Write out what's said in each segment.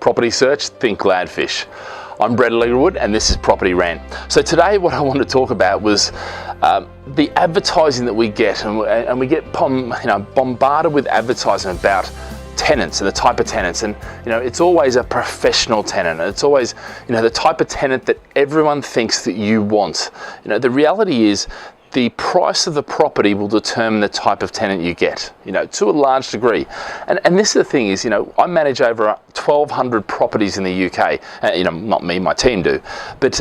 Property search, think Gladfish. I'm Alegre-Wood and this is Property Rant. So today what I want to talk about was the advertising that we get, and we get bombarded with advertising about tenants and the type of tenants, and it's always a professional tenant, and it's always the type of tenant that everyone thinks that you want. The reality is the price of the property will determine the type of tenant you get, to a large degree. And this is the thing is, I manage over 1,200 properties in the UK. Not me, my team do. But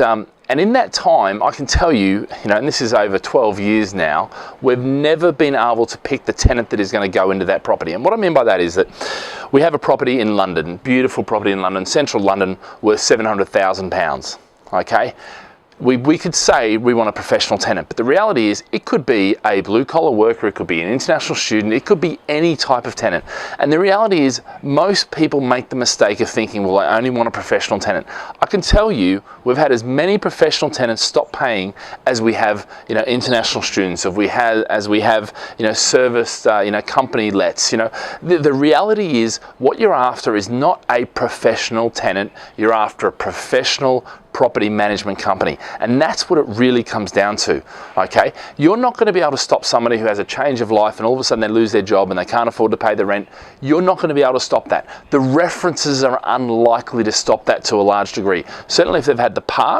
and in that time, I can tell you, and this is over 12 years now, we've never been able to pick the tenant that is going to go into that property. And what I mean by that is that we have a property in London, beautiful property in London, central London, worth £700,000. Okay. We could say we want a professional tenant, but the reality is it could be a blue-collar worker, it could be an international student, it could be any type of tenant. And the reality is most people make the mistake of thinking, well, I only want a professional tenant. I can tell you we've had as many professional tenants stop paying as we have international students, as we have service company lets. The reality is what you're after is not a professional tenant, you're after a professional property management company, and that's what it really comes down to. Okay, you're not going to be able to stop somebody who has a change of life and all of a sudden they lose their job and they can't afford to pay the rent. You're not going to be able to stop that. The references are unlikely to stop that to a large degree. Certainly if they've had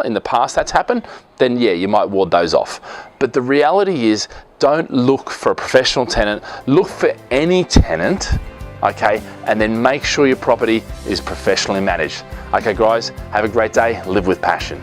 in the past that's happened, then yeah, you might ward those off. But the reality is, don't look for a professional tenant, look for any tenant, okay, and then make sure your property is professionally managed. Okay guys, have a great day, live with passion.